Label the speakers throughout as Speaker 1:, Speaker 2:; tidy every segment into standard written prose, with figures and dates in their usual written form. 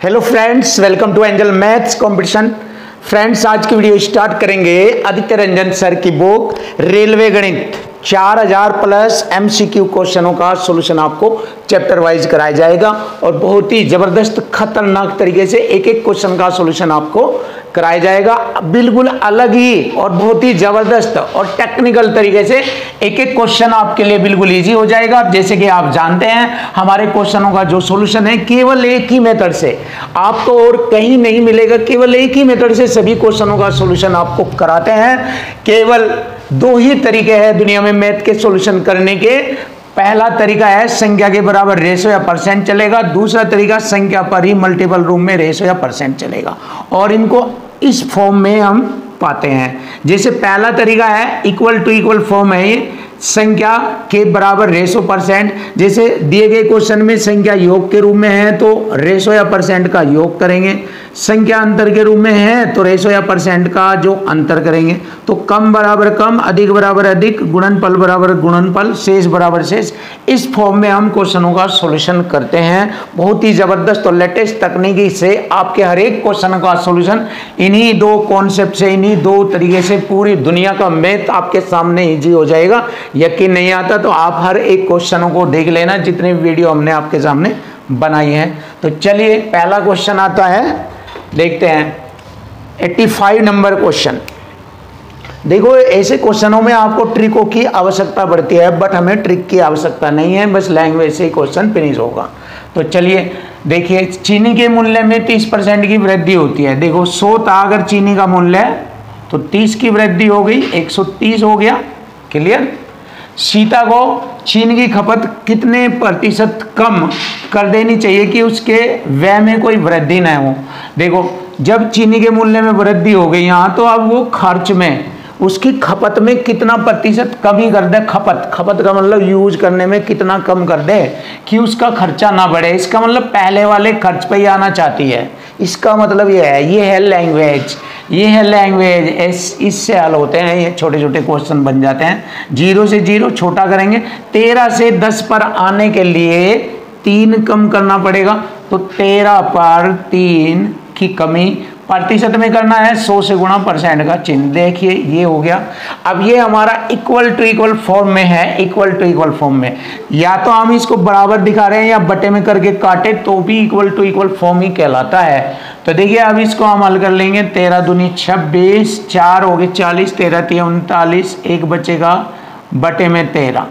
Speaker 1: Hello friends, welcome to Angel Maths competition. Friends, आज की video start करेंगे Aditya Ranjan sir की बुक रेलवे गणित 4000 प्लस एमसीक्यू क्वेश्चनों का सॉल्यूशन आपको चैप्टर वाइज कराया जाएगा और बहुत ही जबरदस्त खतरनाक तरीके से एक एक क्वेश्चन का सॉल्यूशन आपको कराया जाएगा। बिल्कुल अलग ही और बहुत ही जबरदस्त और टेक्निकल तरीके से एक एक क्वेश्चन आपके लिए बिल्कुल इजी हो जाएगा। जैसे कि आप जानते हैं, हमारे क्वेश्चनों का जो सॉल्यूशन है केवल एक ही मेथड से, आपको और कहीं नहीं मिलेगा। केवल एक ही मेथड से सभी क्वेश्चनों का सॉल्यूशन आपको कराते हैं। केवल दो ही तरीके हैं दुनिया में मैथ के सॉल्यूशन करने के। पहला तरीका है संख्या के बराबर रेशो या परसेंट चलेगा। दूसरा तरीका संख्या पर ही मल्टीपल रूप में रेशो या परसेंट चलेगा और इनको इस फॉर्म में हम पाते हैं। जैसे पहला तरीका है इक्वल टू इक्वल फॉर्म है, ये संख्या के बराबर रेशो परसेंट। जैसे दिए गए क्वेश्चन में संख्या योग के रूप में है तो रेशो या परसेंट का योग करेंगे, संख्या अंतर के रूप में है तो रेशो या परसेंट का जो अंतर करेंगे। तो कम बराबर कम, अधिक बराबर अधिक, गुणनफल बराबर गुणनफल, शेष बराबर शेष। इस फॉर्म में हम क्वेश्चनों का सॉल्यूशन करते हैं। बहुत ही जबरदस्त और लेटेस्ट तकनीकी से आपके हर एक क्वेश्चन का सॉल्यूशन इन्हीं दो कॉन्सेप्ट से, इन्हीं दो तरीके से पूरी दुनिया का मैथ आपके सामने इजी हो जाएगा। यकीन नहीं आता तो आप हर एक क्वेश्चनों को देख लेना, जितने वीडियो हमने आपके सामने बनाई है। तो चलिए पहला क्वेश्चन आता है, देखते हैं 85 नंबर क्वेश्चन। देखो, ऐसे क्वेश्चनों में आपको ट्रिकों की आवश्यकता पड़ती है, बट हमें ट्रिक की आवश्यकता नहीं है, बस लैंग्वेज से ही क्वेश्चन फिनिश होगा। तो चलिए देखिए, चीनी के मूल्य में 30% की वृद्धि होती है। देखो 100 था अगर चीनी का मूल्य तो 30 की वृद्धि हो गई, 130 हो गया। क्लियर। सीता को चीनी की खपत कितने प्रतिशत कम कर देनी चाहिए कि उसके व्यय में कोई वृद्धि न हो। देखो, जब चीनी के मूल्य में वृद्धि हो गई यहाँ, तो अब वो खर्च में, उसकी खपत में कितना प्रतिशत कमी कर दे। खपत का मतलब यूज करने में कितना कम कर दे कि उसका खर्चा ना बढ़े। इसका मतलब पहले वाले खर्च पे ही आना चाहती है। इसका मतलब ये है, ये है लैंग्वेज, ये है लैंग्वेज। इससे हल होते हैं, ये छोटे छोटे क्वेश्चन बन जाते हैं। 0 से 0 छोटा करेंगे, 13 से 10 पर आने के लिए 3 कम करना पड़ेगा। तो 13 पर 3 की कमी प्रतिशत में करना है, 100 से गुणा परसेंट का चिन्ह। देखिए ये हो गया। अब ये हमारा इक्वल टू इक्वल फॉर्म में है, इक्वल टू इक्वल फॉर्म में। या तो हम इसको बराबर दिखा रहे हैं या बटे में करके काटे तो भी इक्वल टू इक्वल फॉर्म ही कहलाता है। तो देखिए अब इसको हम हल कर लेंगे। 13 दूनी 26, 4 हो गए 40, 13 3 39, 1 बचेगा बटे में 13।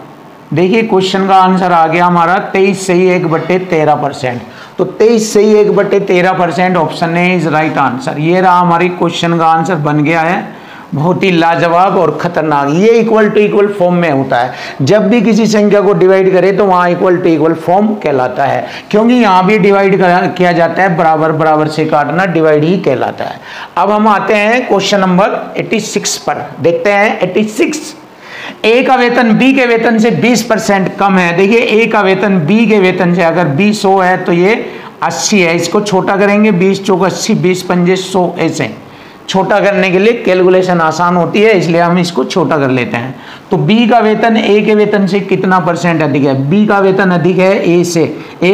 Speaker 1: देखिए क्वेश्चन का आंसर आ गया हमारा 23 से ही 1/13%। तो 23 से ही 1/13% option A is right answer. ये रहा हमारी क्वेश्चन का आंसर बन गया है। बहुत ही लाजवाब और खतरनाक। ये इक्वल टू इक्वल फॉर्म में होता है। जब भी किसी संख्या को डिवाइड करे तो वहाँ इक्वल टू इक्वल फॉर्म कहलाता है, क्योंकि यहाँ भी डिवाइड किया जाता है, बराबर बराबर से काटना डिवाइड ही कहलाता है। अब हम आते हैं क्वेश्चन नंबर 86 पर। देखते हैं 86। ए का वेतन बी के वेतन से 20% कम है। देखिए ए का वेतन बी के वेतन से अगर 100 है तो ये 80 है। इसको छोटा करेंगे, 20 चौक 80, 20 पंजे 100। ऐसे छोटा करने के लिए कैलकुलेशन आसान होती है, इसलिए हम इसको छोटा कर लेते हैं। तो बी का वेतन ए के वेतन से कितना परसेंट अधिक है। बी का वेतन अधिक है ए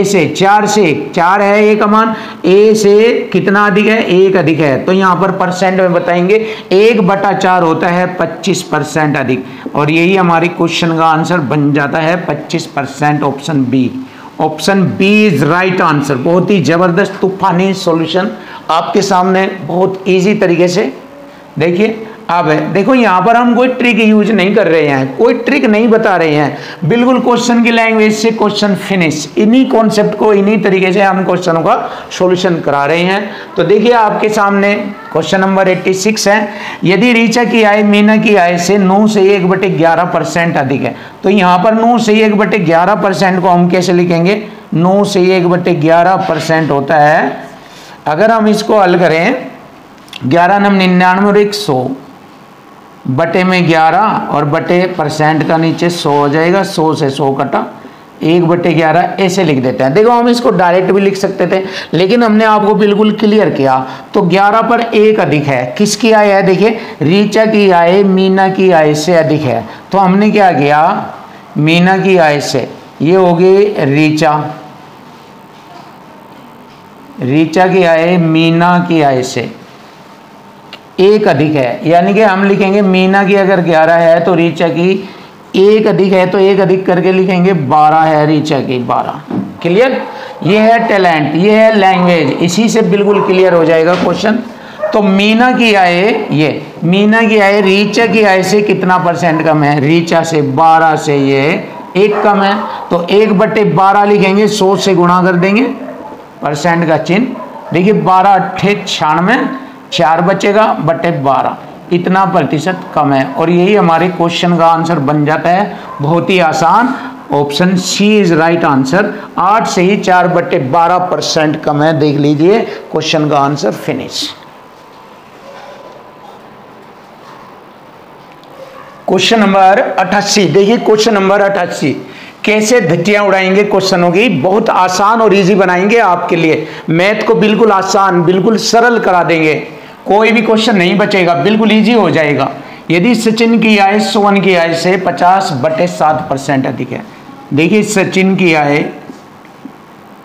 Speaker 1: से 4 से 4 है ए का मान, ए से कितना अधिक है, 1 अधिक है। तो यहाँ पर परसेंट में बताएंगे 1/4 होता है 25% अधिक। और यही हमारी क्वेश्चन का आंसर बन जाता है 25%। Option B, option B is right answer. बहुत ही जबरदस्त तूफानी सॉल्यूशन आपके सामने बहुत इजी तरीके से। देखिए अब देखो, यहाँ पर हम कोई ट्रिक यूज नहीं कर रहे हैं, कोई ट्रिक नहीं बता रहे हैं, बिल्कुल क्वेश्चन की लैंग्वेज से क्वेश्चन फिनिश। इन्हीं कॉन्सेप्ट को इन्हीं तरीके से हम क्वेश्चनों का सॉल्यूशन करा रहे हैं। तो देखिए आपके सामने क्वेश्चन नंबर 86 है। यदि रीचा की आय मीना की आय से 9 से 1/11% अधिक है, तो यहाँ पर 9 से 1/11% को हम कैसे लिखेंगे। 9 से 1/11% होता है। अगर हम इसको हल करें, 11 9 99 और 100 बटे में 11 और बटे परसेंट का नीचे 100 हो जाएगा। 100 से 100 कटा, 1/11 ऐसे लिख देते हैं। देखो हम इसको डायरेक्ट भी लिख सकते थे, लेकिन हमने आपको बिल्कुल क्लियर किया। तो 11 पर 1 अधिक है। किसकी आय है। देखिए रीचा की आय मीना की आय से अधिक है। तो हमने क्या किया, मीना की आय से, ये होगी रीचा, ऋचा की आय मीना की आय से एक अधिक है, यानी कि हम लिखेंगे मीना की अगर 11 है तो ऋचा की एक अधिक है, तो एक अधिक करके लिखेंगे 12 है ऋचा की 12। क्लियर? ये है टैलेंट, ये है लैंग्वेज, इसी से बिल्कुल क्लियर हो जाएगा क्वेश्चन। तो मीना की आय, ये मीना की आय ऋचा की आय से कितना परसेंट कम है? ऋचा से 12 से ये एक कम है, तो 1/12 लिखेंगे, 100 से गुणा कर देंगे, परसेंट का चिन्ह। देखिए 12 अट्ठे 96, 4 बचेगा बटे 12, इतना प्रतिशत कम है। और यही हमारे क्वेश्चन का आंसर बन जाता है, बहुत ही आसान। Option C is right answer. 8 से ही 4/12% कम है। देख लीजिए क्वेश्चन का आंसर फिनिश। क्वेश्चन नंबर 88, देखिए क्वेश्चन नंबर 88 कैसे धज्जियां उड़ाएंगे क्वेश्चनों की, बहुत आसान और इजी बनाएंगे आपके लिए। मैथ को बिल्कुल आसान, बिल्कुल सरल करा देंगे, कोई भी क्वेश्चन नहीं बचेगा, बिल्कुल इजी हो जाएगा। यदि सचिन की आय सोहन की आय से 50/7% अधिक है, देखिए सचिन की आय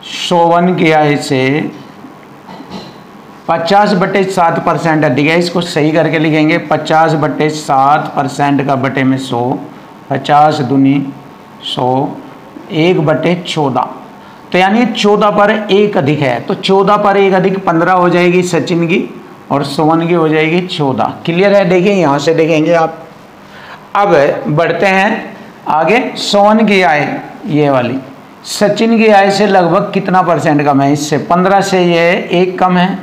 Speaker 1: सोहन की आय से 50/7% अधिक है। इसको सही करके लिखेंगे 50/7% का बटे में 100, 50 दूनी 100, 1/14, तो यानी 14 पर 1 अधिक है, तो 14 पर 1 अधिक 15 हो जाएगी सचिन की, और सोहन की हो जाएगी 14। क्लियर है? देखिए यहाँ से देखेंगे आप। अब बढ़ते हैं आगे। सोहन की आय ये वाली सचिन की आय से लगभग कितना परसेंट कम है? इससे 15 से ये 1 कम है।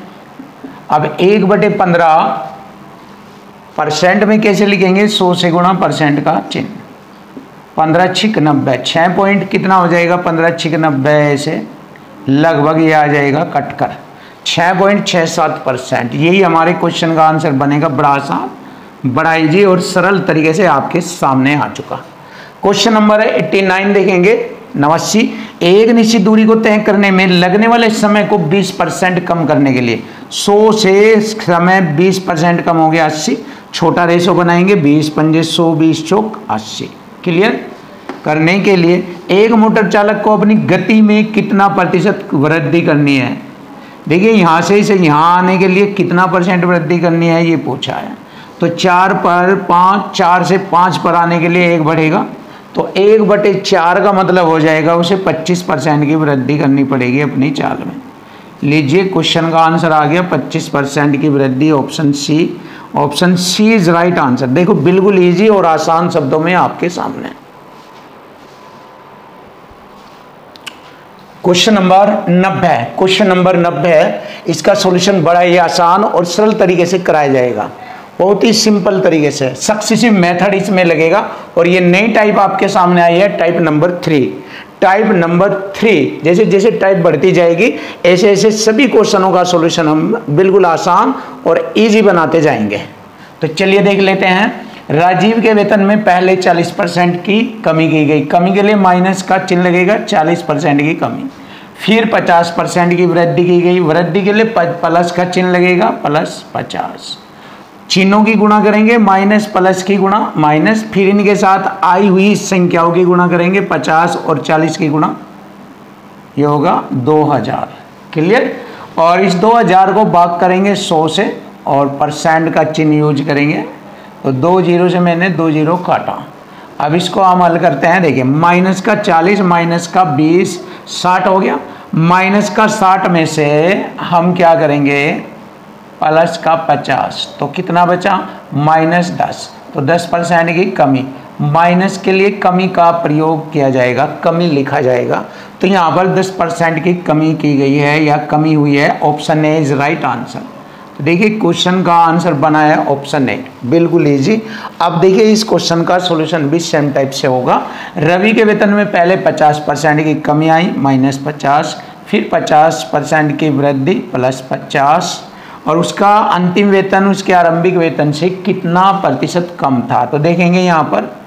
Speaker 1: अब 1/15% में कैसे लिखेंगे? 100 से गुणा परसेंट का चिन्ह, 15 छिक 90, 6 पॉइंट कितना हो जाएगा? 15 छिक 90 से लगभग ये आ जाएगा कटकर 6.67%। यही हमारे क्वेश्चन का आंसर बनेगा। बड़ा आसान, बड़ा इजी और सरल तरीके से आपके सामने आ चुका। क्वेश्चन नंबर 89 देखेंगे। 89, एक निश्चित दूरी को तय करने में लगने वाले समय को 20% कम करने के लिए 100 से समय 20% कम हो गया 80। छोटा रेशो बनाएंगे, 20 पंजे 100, 20 चौक 80। क्लियर? करने के लिए एक मोटर चालक को अपनी गति में कितना प्रतिशत वृद्धि करनी है? देखिए यहाँ से यहाँ आने के लिए कितना परसेंट वृद्धि करनी है ये पूछा है। तो 4 पर 5, 4 से 5 पर आने के लिए 1 बढ़ेगा, तो 1/4 का मतलब हो जाएगा उसे 25% की वृद्धि करनी पड़ेगी अपनी चाल में। लीजिए क्वेश्चन का आंसर आ गया 25% की वृद्धि, option C. Option C is right answer. देखो बिल्कुल इजी और आसान शब्दों में आपके सामने। क्वेश्चन नंबर 90, क्वेश्चन नंबर 90 है, इसका सॉल्यूशन बड़ा ही आसान और सरल तरीके से कराया जाएगा, बहुत ही सिंपल तरीके से। सक्सेसिव मेथड इसमें लगेगा। और ये नई टाइप आपके सामने आई है, टाइप नंबर 3। टाइप नंबर 3 जैसे जैसे टाइप बढ़ती जाएगी ऐसे ऐसे सभी क्वेश्चनों का सॉल्यूशन हम बिल्कुल आसान और इजी बनाते जाएंगे। तो चलिए देख लेते हैं। राजीव के वेतन में पहले 40% की कमी की गई, कमी के लिए माइनस का चिन्ह लगेगा, 40% की कमी। फिर 50% की वृद्धि की गई, वृद्धि के लिए प्लस का चिन्ह लगेगा, प्लस 50। चिन्हों की गुणा करेंगे, माइनस प्लस की गुणा माइनस, फिर इनके साथ आई हुई संख्याओं की गुणा करेंगे, 50 और 40 की गुणा, ये होगा 2000। क्लियर? और इस 2000 को भाग करेंगे 100 से और परसेंट का चिन्ह यूज करेंगे, तो 2 जीरो से मैंने 2 जीरो काटा। अब इसको हम हल करते हैं। देखिए माइनस का 40 माइनस का 20 60 हो गया। माइनस का 60 में से हम क्या करेंगे? प्लस का 50, तो कितना बचा? -10, तो 10% की कमी। माइनस के लिए कमी का प्रयोग किया जाएगा, कमी लिखा जाएगा। तो यहाँ पर 10% की कमी की गई है या कमी हुई है। Option A is right answer. तो देखिए क्वेश्चन का आंसर बना है ऑप्शन ए, बिल्कुल इजी। अब देखिए इस क्वेश्चन का सॉल्यूशन भी सेम टाइप से होगा। रवि के वेतन में पहले 50% की कमी आई, -50, फिर 50% की वृद्धि, +50, और उसका अंतिम वेतन उसके आरंभिक वेतन से कितना प्रतिशत कम था? तो देखेंगे यहाँ पर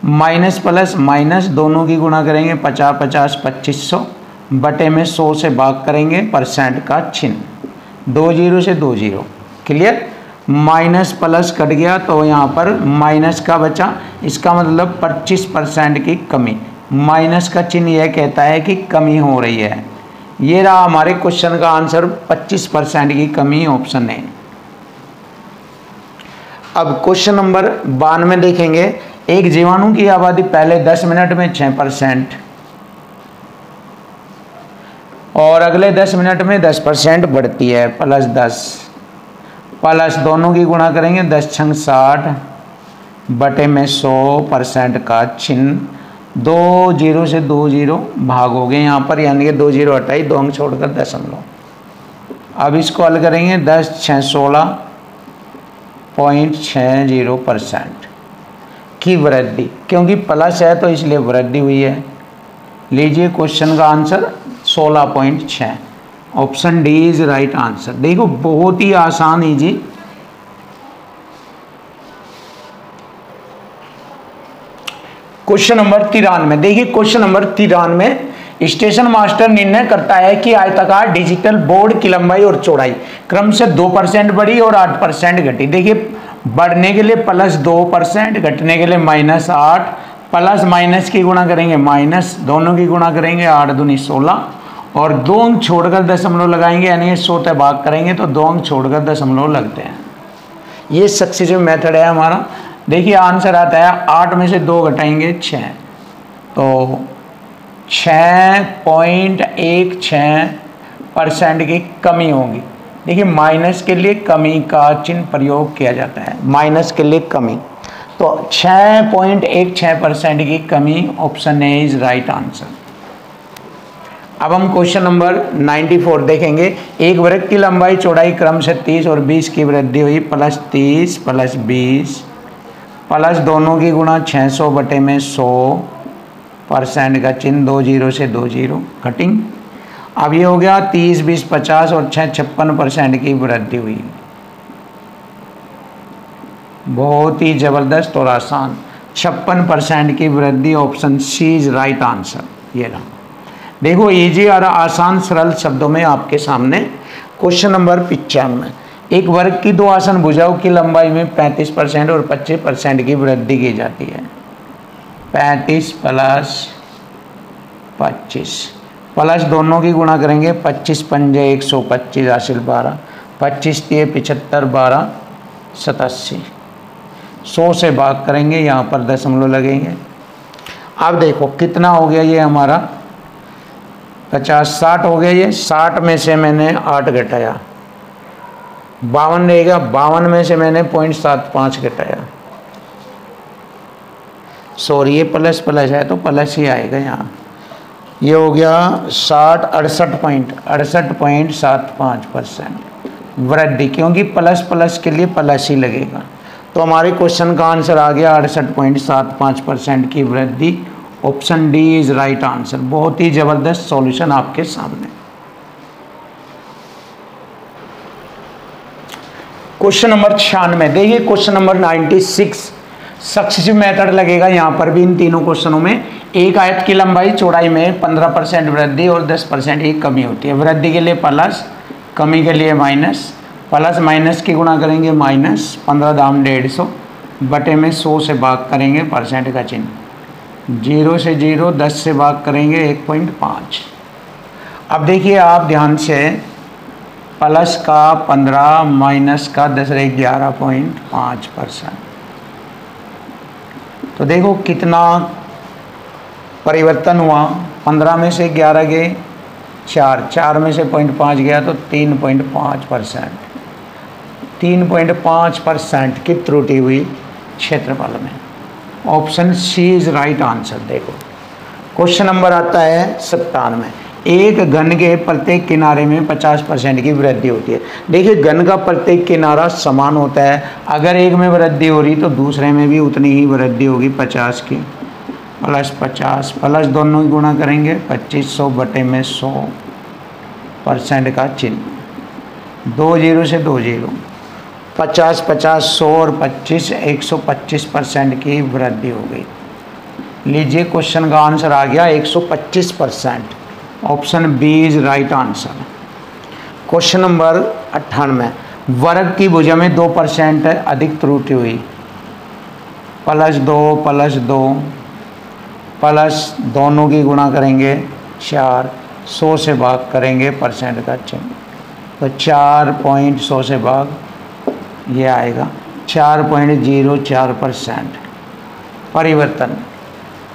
Speaker 1: माइनस प्लस माइनस दोनों की गुणा करेंगे, 50 50 2500 बटे में 100 से भाग करेंगे, परसेंट का चिन्ह, 2 जीरो से 2 zero. Clear? Minus plus cut गया तो यहाँ पर माइनस का बचा, इसका मतलब 25% की कमी। माइनस का चिन्ह यह कहता है कि कमी हो रही है, ये रहा हमारे क्वेश्चन का आंसर, 25% की कमी, ऑप्शन है। अब क्वेश्चन नंबर 92 देखेंगे। एक जीवाणु की आबादी पहले 10 मिनट में 6% और अगले 10 मिनट में 10% बढ़ती है, +10 प्लस दोनों की गुणा करेंगे, 10 छंग 60 बटे में 100% का चिन्ह, 2 जीरो से 2 जीरो भाग हो गए यहाँ पर, यानी कि 2 जीरो हटाई, 2 अंक छोड़कर दशमलव। अब इसको हल करेंगे, 10 6 16.60% की वृद्धि, क्योंकि प्लस है तो इसलिए वृद्धि हुई है। लीजिए क्वेश्चन का answer 16.6, option D is right answer. देखो बहुत ही आसान इजी। क्वेश्चन नंबर 93 देखिए, क्वेश्चन नंबर 93, स्टेशन मास्टर निर्णय करता है कि आयताकार डिजिटल बोर्ड की लंबाई और चौड़ाई क्रम से 2% बढ़ी और 8% घटी। देखिए बढ़ने के लिए +2%, घटने के लिए -8, प्लस माइनस की गुणा करेंगे माइनस, दोनों की गुणा करेंगे 8 दूनी 16 और 2 अंक छोड़कर दशमलव लगाएंगे, यानी 100 से भाग करेंगे तो 2 अंक छोड़कर दशमलव लगते हैं। ये सक्सेसिव मेथड है हमारा। देखिए आंसर आता है 8 में से 2 घटाएंगे 6, तो 6.16% की कमी होगी। देखिए माइनस के लिए कमी का चिन्ह प्रयोग किया जाता है, माइनस के लिए कमी, तो 6.16% की कमी, option A is right answer. अब हम क्वेश्चन नंबर 94 देखेंगे। एक वर्ग की लंबाई चौड़ाई क्रम से 30 और 20 की वृद्धि हुई, +30 + 20 प्लस दोनों की गुणा 600 बटे में 100% का चिन्ह, 2 जीरो से 2 जीरो कटिंग। अब ये हो गया 30 20 50 और 6 56% की वृद्धि हुई। बहुत ही जबरदस्त और आसान, 56% की वृद्धि, option C is right answer. ये रहा। देखो इजी और आसान सरल शब्दों में आपके सामने क्वेश्चन नंबर 95, एक वर्ग की 2 आसन भुजाओं की लंबाई में 35% और 25% की वृद्धि की जाती है। 35 + 25 प्लस दोनों की गुणा करेंगे, 25 पंजे 125 हासिल 12, 25 3 75 12 87, 100 से भाग करेंगे, यहाँ पर दशमलव लगेंगे। अब देखो कितना हो गया ये हमारा 50 60 हो गया। ये 60 में से मैंने 8 घटाया, 52 रहेगा, 52 में से मैंने 0.75 घटाया, सॉरी ये प्लस प्लस है तो प्लस ही आएगा यहाँ। ये हो गया 68.75% वृद्धि, क्योंकि प्लस प्लस के लिए प्लस ही लगेगा, तो हमारे क्वेश्चन का आंसर आ गया 68.75% की वृद्धि, option D is right answer. बहुत ही जबरदस्त सॉल्यूशन आपके सामने। क्वेश्चन नंबर 96 देखिए, क्वेश्चन नंबर 96 सक्सेसिव मेथड लगेगा यहाँ पर भी। इन तीनों क्वेश्चनों में एक आयत की लंबाई चौड़ाई में 15% वृद्धि और 10% की कमी होती है। वृद्धि के लिए प्लस, कमी के लिए माइनस, प्लस माइनस की गुणा करेंगे माइनस, 15 दाम 150 बटे में 100 से भाग करेंगे परसेंट का चिन्ह, 0 से 0 10 से भाग करेंगे 1.5। अब देखिए आप ध्यान से, प्लस का 15 माइनस का 10 11.5%, तो देखो कितना परिवर्तन हुआ। 15 में से 11 गए 4, 4 में से 0.5 गया तो 3.5%, 3.5% की त्रुटि हुई क्षेत्रफल में, option C is right answer. देखो क्वेश्चन नंबर आता है 97, एक घन के प्रत्येक किनारे में 50% की वृद्धि होती है। देखिए घन का प्रत्येक किनारा समान होता है, अगर एक में वृद्धि हो रही तो दूसरे में भी उतनी ही वृद्धि होगी, 50 की, प्लस 50 प्लस दोनों की गुणा करेंगे 2500 बटे में 100% का चिन्ह, 2 जीरो से 2 जीरो, 50 50 100 और 25 125% की वृद्धि हो गई। लीजिए क्वेश्चन का आंसर आ गया 125%, option B is right answer. Question number 98, वर्ग की भुजा में 2% अधिक त्रुटि हुई, +2 +2 प्लस दोनों की गुणा करेंगे 4, 100 से भाग करेंगे परसेंट का चिन्ह, तो 4.100 से भाग ये आएगा 4.04% परिवर्तन।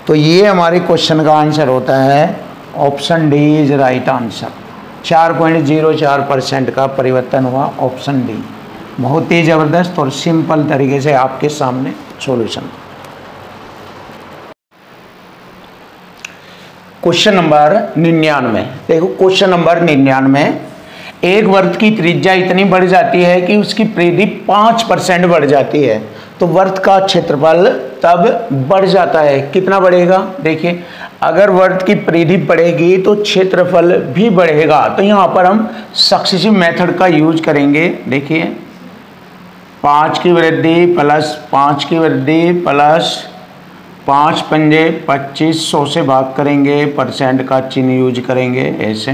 Speaker 1: तो ये हमारे क्वेश्चन का आंसर होता है option D is right answer. 4.04% का परिवर्तन हुआ, ऑप्शन डी। बहुत ही ज़बरदस्त और सिंपल तरीके से आपके सामने सॉल्यूशन। Question number 99। देखो क्वेश्चन नंबर 99, एक वृत्त की त्रिज्या इतनी बढ़ जाती है कि उसकी परिधि 5% बढ़ जाती है, तो वृत्त का क्षेत्रफल तब बढ़ जाता है। कितना बढ़ेगा? देखिए, अगर वृत्त की परिधि बढ़ेगी तो क्षेत्रफल भी बढ़ेगा। तो यहाँ पर हम सक्सेसिव मेथड का यूज करेंगे। देखिए, 5 की वृद्धि प्लस 5 की वृद्धि प्लस 5 पंजे 25, 100 से भाग करेंगे, परसेंट का चिन्ह यूज करेंगे ऐसे।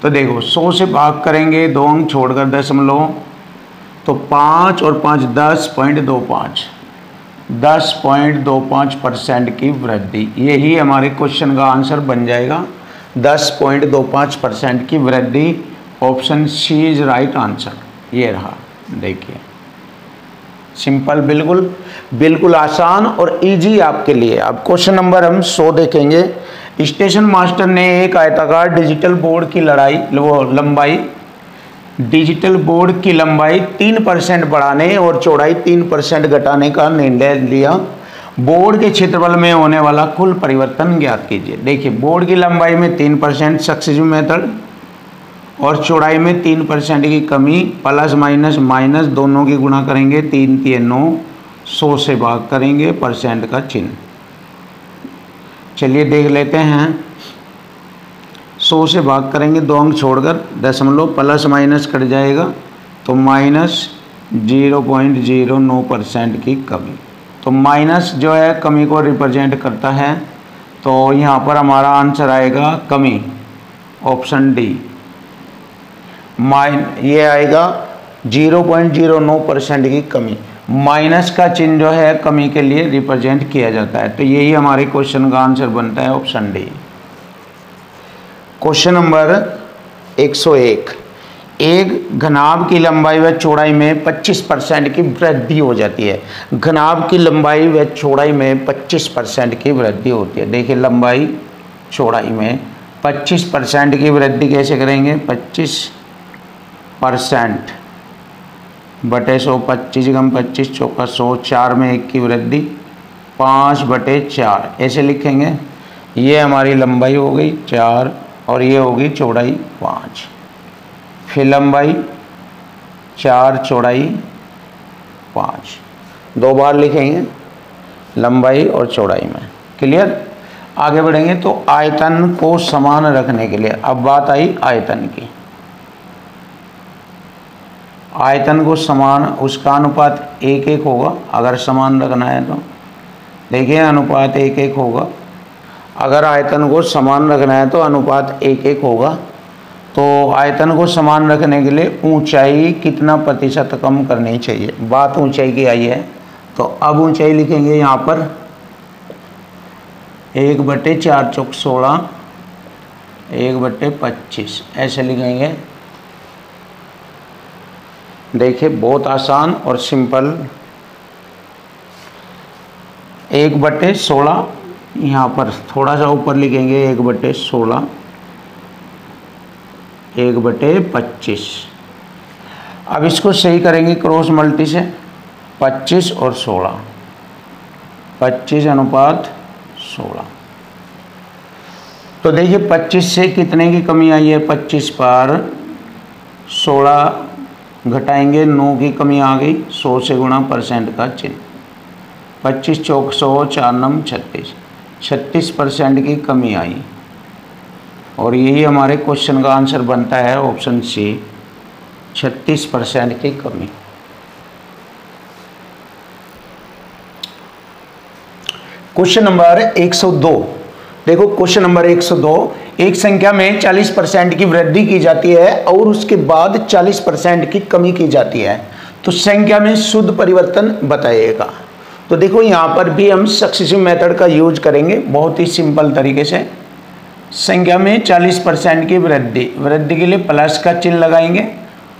Speaker 1: तो देखो 100 से भाग करेंगे, 2 अंक छोड़कर दशमलव, तो 5 और 5 10.25, 10.25% की वृद्धि। यही हमारे क्वेश्चन का आंसर बन जाएगा, 10.25% की वृद्धि। Option C is right answer. ये रहा, देखिए सिंपल, बिल्कुल बिल्कुल आसान और इजी आपके लिए। अब क्वेश्चन नंबर हम 100 देखेंगे। स्टेशन मास्टर ने एक आयताकार डिजिटल बोर्ड की लंबाई डिजिटल बोर्ड की लंबाई 3% बढ़ाने और चौड़ाई 3% घटाने का निर्णय लिया। बोर्ड के क्षेत्रफल में होने वाला कुल परिवर्तन ज्ञात कीजिए। देखिए, बोर्ड की लंबाई में 3% सक्सेसिव मेथड और चौड़ाई में 3% की कमी, प्लस माइनस माइनस दोनों की गुणा करेंगे, 3 3 9, 100 से भाग करेंगे, परसेंट का चिन्ह। चलिए देख लेते हैं। 100 से भाग करेंगे, 2 अंक छोड़कर दशमलव, प्लस माइनस कट जाएगा, तो माइनस 0.09% की कमी। तो माइनस जो है कमी को रिप्रेजेंट करता है, तो यहाँ पर हमारा आंसर आएगा कमी, ऑप्शन डी। ये आएगा 0.09% की कमी। माइनस का चिन्ह जो है कमी के लिए रिप्रेजेंट किया जाता है, तो यही हमारे क्वेश्चन का आंसर बनता है, ऑप्शन डी। क्वेश्चन नंबर 101, एक घनाभ की लंबाई व चौड़ाई में 25% की वृद्धि हो जाती है। घनाभ की लंबाई व चौड़ाई में 25% की वृद्धि होती है। देखिए, लंबाई चौड़ाई में 25% की वृद्धि कैसे करेंगे? 25% बटे 100, 25 गम 25 चौका 100, 4 में 1 की वृद्धि, 5/4 ऐसे लिखेंगे। ये हमारी लंबाई हो गई 4 और ये होगी चौड़ाई 5। फिर लंबाई 4 चौड़ाई 5, 2 बार लिखेंगे लंबाई और चौड़ाई में। क्लियर? आगे बढ़ेंगे तो आयतन को समान रखने के लिए, अब बात आई आयतन की। आयतन को समान, उसका अनुपात 1:1 होगा अगर समान रखना है तो। देखिए, अनुपात 1:1 होगा। अगर आयतन को समान रखना है तो अनुपात 1:1 होगा। तो आयतन को समान रखने के लिए ऊंचाई कितना प्रतिशत कम करनी चाहिए? बात ऊंचाई की आई है, तो अब ऊंचाई लिखेंगे यहाँ पर 1/4 चौक 16, 1/25 ऐसे लिखेंगे। देखिए, बहुत आसान और सिंपल। 1/16, यहाँ पर थोड़ा सा ऊपर लिखेंगे 1/16, 1/25। अब इसको सही करेंगे क्रॉस मल्टी से, 25 और 16, 25 अनुपात 16। तो देखिए 25 से कितने की कमी आई है? 25 पर 16 घटाएंगे, 9 की कमी आ गई, 100 से गुणा, परसेंट का चिन्ह। 25 चौक 100, 4 9 36, 36% की कमी आई। और यही हमारे क्वेश्चन का आंसर बनता है, ऑप्शन सी, 36% की कमी। Question number 102। देखो क्वेश्चन नंबर 102, एक संख्या में 40% की वृद्धि की जाती है और उसके बाद 40% की कमी की जाती है, तो संख्या में शुद्ध परिवर्तन बताइएगा। तो देखो यहाँ पर भी हम सक्सेसिव मेथड का यूज करेंगे बहुत ही सिंपल तरीके से। संख्या में 40% की वृद्धि के लिए प्लस का चिन्ह लगाएंगे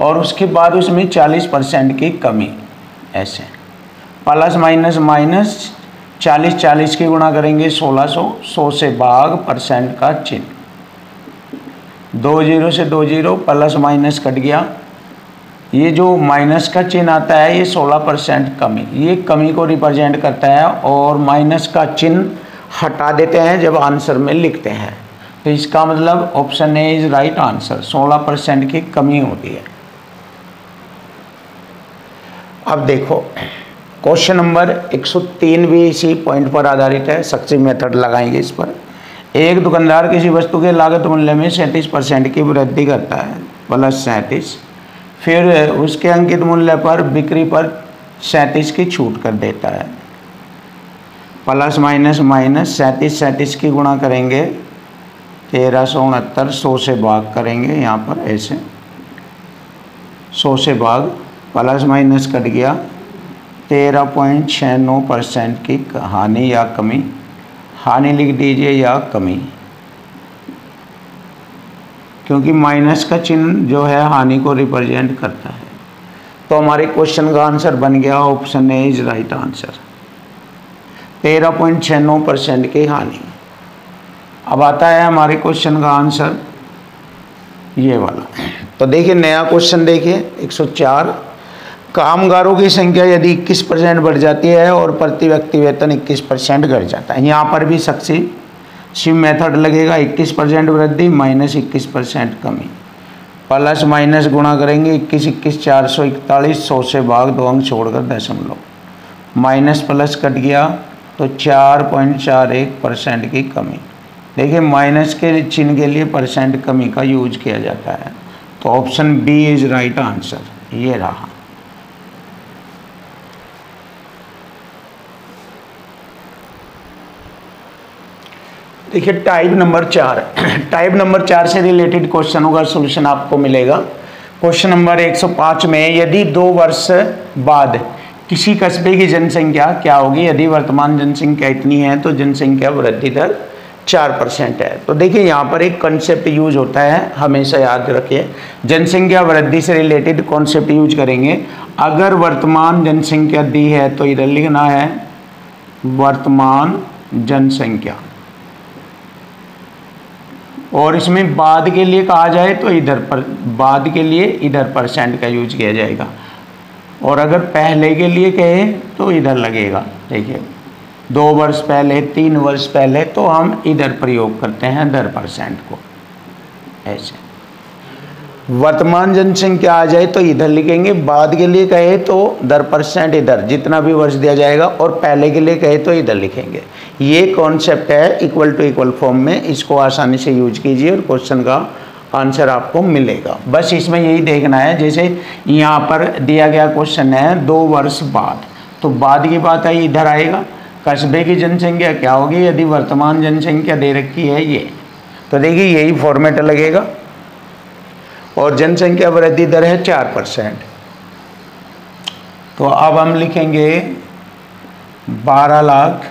Speaker 1: और उसके बाद उसमें 40% की कमी। ऐसे प्लस माइनस माइनस 40 की गुणा करेंगे 1600, 100 से भाग परसेंट का चिन्ह, 2 0 से 2 0, प्लस माइनस कट गया। ये जो माइनस का चिन्ह आता है ये 16% कमी, ये कमी को रिप्रेजेंट करता है और माइनस का चिन्ह हटा देते हैं जब आंसर में लिखते हैं। तो इसका मतलब option A is right answer, 16% की कमी होती है। अब देखो क्वेश्चन नंबर 103 भी इसी पॉइंट पर आधारित है, सक्सेसिव मेथड लगाएंगे इस पर। एक दुकानदार किसी वस्तु के लागत मूल्य में 37% की वृद्धि करता है, प्लस 37, फिर उसके अंकित मूल्य पर बिक्री पर 37 की छूट कर देता है, प्लस माइनस माइनस 37 की गुणा करेंगे 1369, 100 से भाग करेंगे यहाँ पर ऐसे, 100 से भाग, प्लस माइनस कट गया, 13.69% की हानि या कमी, हानि लिख दीजिए या कमी, क्योंकि माइनस का चिन्ह जो है हानि को रिप्रेजेंट करता है। तो हमारे क्वेश्चन का आंसर बन गया option A is right answer, 13.96% की हानि। अब आता है हमारे क्वेश्चन का आंसर ये वाला। तो देखिए नया क्वेश्चन देखिए 104, कामगारों की संख्या यदि 21% बढ़ जाती है और प्रति व्यक्ति वेतन 21% घट जाता है। यहाँ पर भी सक्सेसिव मेथड लगेगा, 21% वृद्धि माइनस 21% कमी, प्लस माइनस गुणा करेंगे 21 21 441, 100 से भाग 2 अंक छोड़कर दशमलव, माइनस प्लस कट गया तो 4.41% की कमी। देखिए माइनस के चिन्ह के लिए परसेंट कमी का यूज किया जाता है, तो option B is right answer, ये रहा। देखिए टाइप नंबर 4, टाइप नंबर 4 से रिलेटेड क्वेश्चनों का सॉल्यूशन आपको मिलेगा। क्वेश्चन नंबर 105 में यदि 2 वर्ष बाद किसी कस्बे की जनसंख्या क्या होगी, यदि वर्तमान जनसंख्या इतनी है तो जनसंख्या वृद्धि दर 4% है। तो देखिए यहाँ पर एक कॉन्सेप्ट यूज होता है, हमेशा याद रखिए, जनसंख्या वृद्धि से रिलेटेड कॉन्सेप्ट यूज करेंगे। अगर वर्तमान जनसंख्या दी है तो इधर लिखना है वर्तमान जनसंख्या, और इसमें बाद के लिए कहा जाए तो इधर पर, बाद के लिए इधर परसेंट का यूज किया जाएगा, और अगर पहले के लिए कहे तो इधर लगेगा। देखिए 2 वर्ष पहले, 3 वर्ष पहले, तो हम इधर प्रयोग करते हैं दर परसेंट को। ऐसे वर्तमान जनसंख्या आ जाए तो इधर लिखेंगे, बाद के लिए कहे तो दर परसेंट इधर जितना भी वर्ष दिया जाएगा, और पहले के लिए कहे तो इधर लिखेंगे। ये कॉन्सेप्ट है इक्वल टू इक्वल फॉर्म में, इसको आसानी से यूज कीजिए और क्वेश्चन का आंसर आपको मिलेगा। बस इसमें यही देखना है, जैसे यहाँ पर दिया गया क्वेश्चन है 2 वर्ष बाद, तो बाद की बात आई इधर आएगा, कस्बे की जनसंख्या क्या होगी यदि वर्तमान जनसंख्या दे रखी है ये, तो देखिए यही फॉर्मेट लगेगा, और जनसंख्या वृद्धि दर है 4%। तो अब हम लिखेंगे 12 लाख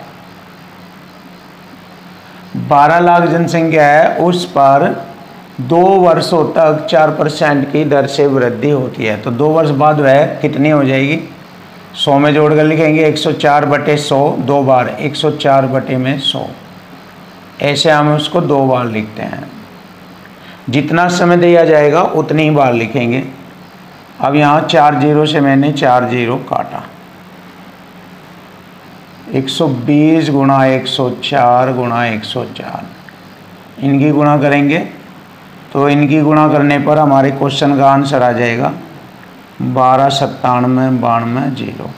Speaker 1: जनसंख्या है, उस पर 2 वर्षों तक 4% की दर से वृद्धि होती है। तो 2 वर्ष बाद वह कितनी हो जाएगी, 100 में जोड़कर लिखेंगे 104/100, 2 बार 104/100, ऐसे हम उसको 2 बार लिखते हैं। जितना समय दिया जाएगा उतनी ही बार लिखेंगे। अब यहाँ 4 0 से मैंने 4 0 काटा, 120 गुणा 104 गुणा 104, इनकी गुणा करेंगे तो इनकी गुणा करने पर हमारे क्वेश्चन का आंसर आ जाएगा 129792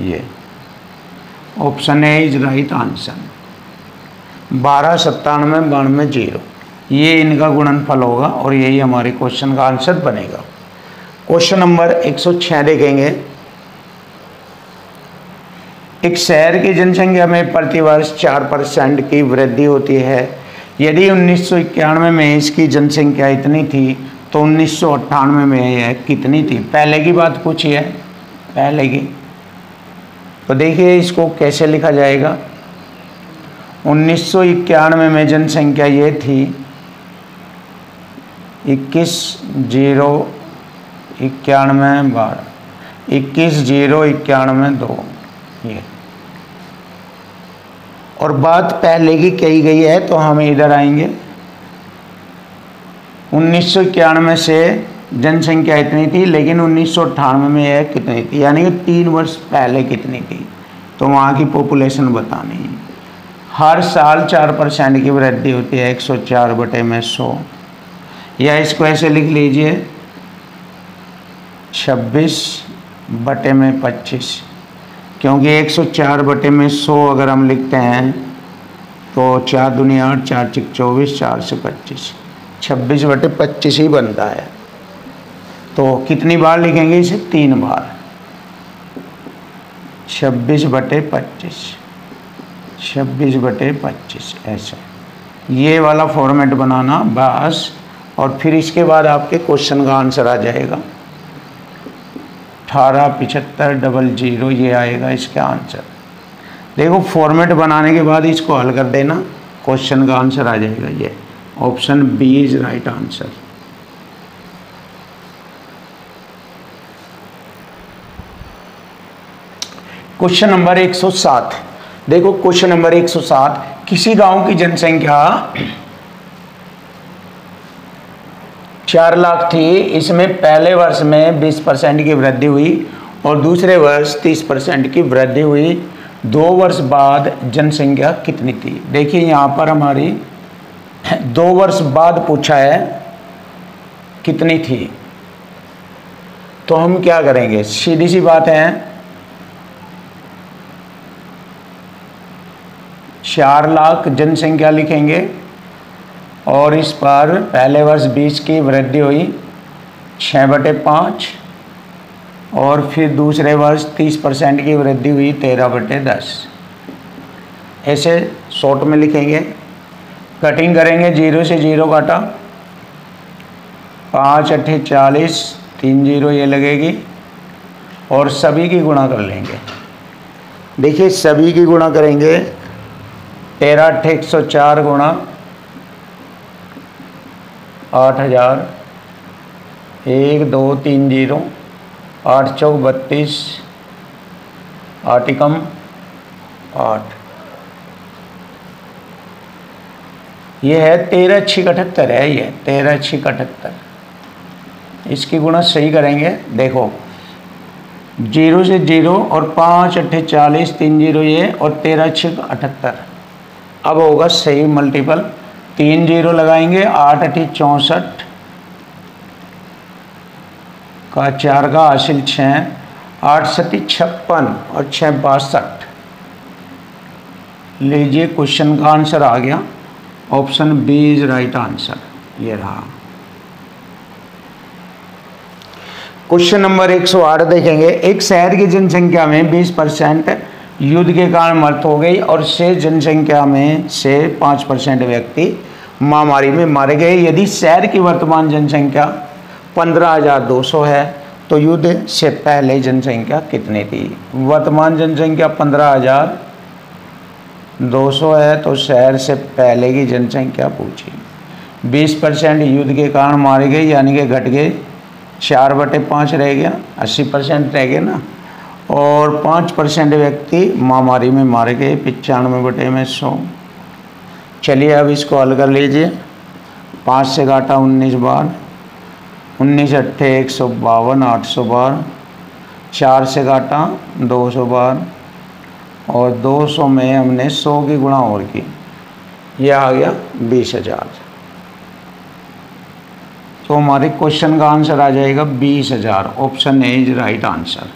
Speaker 1: ये option A is right answer, 129792 ये इनका गुणनफल होगा और यही हमारे क्वेश्चन का आंसर बनेगा। क्वेश्चन नंबर 106 देखेंगे। एक शहर की जनसंख्या में प्रतिवर्ष 4% की वृद्धि होती है। यदि 1991 में इसकी जनसंख्या इतनी थी तो 1998 में यह कितनी थी। पहले की बात पूछी है, पहले की। तो देखिए इसको कैसे लिखा जाएगा, 1991 में जनसंख्या ये थी 21,091,2 ये। और बात पहले की कही गई है तो हम इधर आएंगे। 1991 से जनसंख्या इतनी थी, लेकिन 1998 में यह कितनी थी, यानी कि 3 वर्ष पहले कितनी थी, तो वहाँ की पॉपुलेशन बतानी है। हर साल 4% की वृद्धि होती है 104/100, या इसको ऐसे लिख लीजिए 26/25, क्योंकि 104/100 अगर हम लिखते हैं तो 4 दूनी 8, 4 चिक 24, 4 से 25, 26/25 ही बनता है। तो कितनी बार लिखेंगे इसे? 3 बार। 26/25, 26/25 ऐसे, ये वाला फॉर्मेट बनाना बस। और फिर इसके बाद आपके क्वेश्चन का आंसर आ जाएगा 18,75,00, ये आएगा इसका आंसर। देखो फॉर्मेट बनाने के बाद इसको हल कर देना, क्वेश्चन का आंसर आ जाएगा। ये option B is right answer. Question number 107, देखो क्वेश्चन नंबर 107, किसी गांव की जनसंख्या 4 लाख थी, इसमें पहले वर्ष में 20% की वृद्धि हुई और दूसरे वर्ष 30% की वृद्धि हुई। 2 वर्ष बाद जनसंख्या कितनी थी? देखिए यहाँ पर हमारी 2 वर्ष बाद पूछा है कितनी थी, तो हम क्या करेंगे? सीधी सी बात है, 4 लाख जनसंख्या लिखेंगे और इस पर पहले वर्ष 20 की वृद्धि हुई 6/5, और फिर दूसरे वर्ष 30% की वृद्धि हुई 13/10। ऐसे शॉर्ट में लिखेंगे। कटिंग करेंगे, 0 से 0 काटा, 5 8 40, 3 0 ये लगेगी, और सभी की गुणा कर लेंगे। देखिए सभी की गुणा करेंगे, 13 8 104 गुणा 8,000, 1 2 3 0, 8 चौक 32, 8 एकम 8, ये है 13 6 78 है, ये 13 6 78। इसकी गुणा सही करेंगे, देखो 0 से 0 और 5 8 40, 3 0 ये, और 13 6 78। अब होगा सही मल्टीपल, 3 0 लगाएंगे, 8 8 64 का 4 का हासिल 6, 8 7 56 और 6 62। लीजिए क्वेश्चन का आंसर आ गया, option B is right answer, ये रहा। क्वेश्चन नंबर 108 देखेंगे। एक शहर की जनसंख्या में 20% युद्ध के कारण मृत हो गई और शेष जनसंख्या में से 5% व्यक्ति महामारी में मारे गए। यदि शहर की वर्तमान जनसंख्या 15,200 है तो युद्ध से पहले जनसंख्या कितनी थी? वर्तमान जनसंख्या 15,200 है तो शहर से पहले की जनसंख्या पूछी। 20% युद्ध के कारण मारे गए, यानी कि घट गए, 4/5 रह गया, 80% रह गए ना, और 5% व्यक्ति महामारी में मारे गए, 95/100। चलिए अब इसको हल कर लीजिए। 5 से काटा 19 बार, 19 8 152, 800 बार, 4 से काटा 200 बार, और 200 में हमने 100 की गुणा और की, यह आ गया 20,000। तो हमारे क्वेश्चन का आंसर आ जाएगा 20,000, option A is right answer.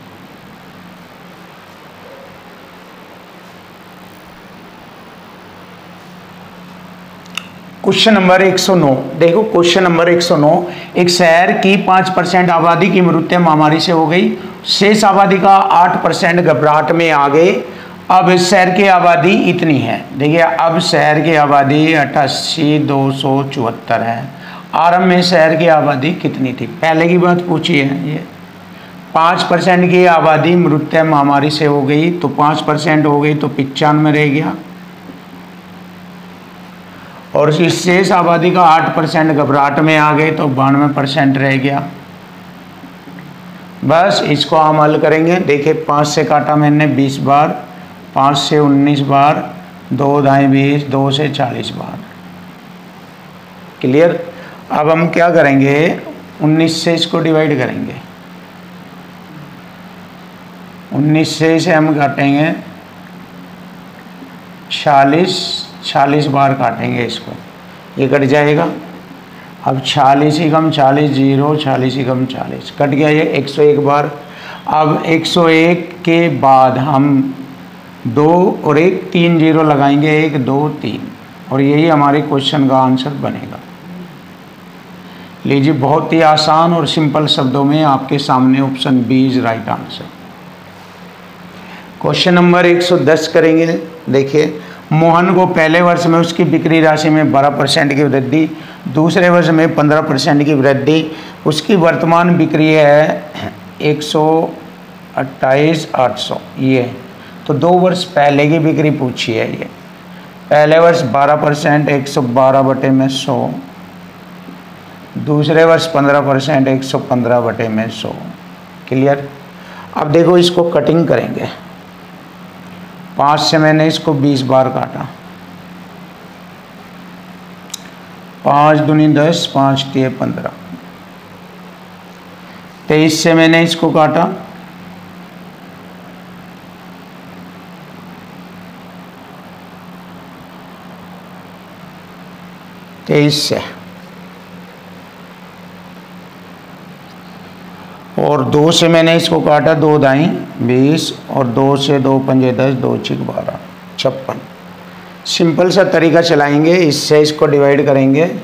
Speaker 1: Question number 109, देखो क्वेश्चन नंबर 109, एक शहर की 5% आबादी की मृत्यु महामारी से हो गई, शेष आबादी का 8% घबराहट में आ गए। अब इस शहर की आबादी इतनी है, देखिए अब शहर की आबादी 88,274 है। आरंभ में शहर की आबादी कितनी थी? पहले की बात पूछी है, ये 5% की आबादी मृत्यु महामारी से हो गई, तो 5% हो गई तो 95 रह गया, और इस शेष आबादी का 8% घबराहट में आ गए तो 92% रह गया। बस इसको हम हल करेंगे। देखिए 5 से काटा मैंने 20 बार, 5 से 19 बार, 2 दाएँ 20, 2 से 40 बार। क्लियर। अब हम क्या करेंगे, 19 से इसको डिवाइड करेंगे। 19 से हम काटेंगे 40 बार काटेंगे इसको, ये कट जाएगा। अब 40 ही कम 40 0, 40 ही कम 40 कट गया, ये 101 बार। अब 101 के बाद हम 2 और 1 3 0 लगाएंगे, 1 2 3, और यही हमारे क्वेश्चन का आंसर बनेगा। लीजिए, बहुत ही आसान और सिंपल शब्दों में आपके सामने option B is right answer. Question number 110 करेंगे। देखिए, मोहन को पहले वर्ष में उसकी बिक्री राशि में 12% की वृद्धि, दूसरे वर्ष में 15% की वृद्धि, उसकी वर्तमान बिक्री है 128,800 ये। तो 2 वर्ष पहले की बिक्री पूछी है ये। पहले वर्ष 12% 112/100, दूसरे वर्ष 15% 115/100। क्लियर। अब देखो, इसको कटिंग करेंगे। 5 से मैंने इसको 20 बार काटा, 5 दूनी 10, 5 तिये 15। 23 से मैंने इसको काटा, 23 से, और 2 से मैंने इसको काटा, 2 दाई 20, और 2 से 2 पंजे 10, 2 छिक 12, 56। सिंपल सा तरीका चलाएंगे, इससे इसको डिवाइड करेंगे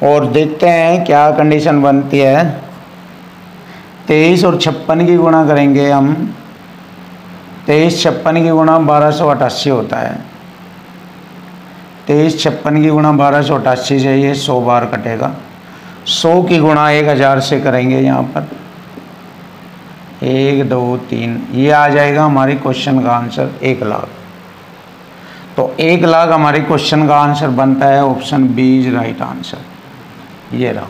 Speaker 1: और देखते हैं क्या कंडीशन बनती है। 23 और 56 की गुणा करेंगे हम। 23 56 की गुणा 1288 होता है। 23 56 की गुणा 1288 से ये 100 बार कटेगा। 100 की गुणा 1000 से करेंगे यहाँ पर, 1 2 3, ये आ जाएगा हमारे क्वेश्चन का आंसर 1 लाख। तो 1 लाख हमारे क्वेश्चन का आंसर बनता है। Option B is right answer, ये रहा।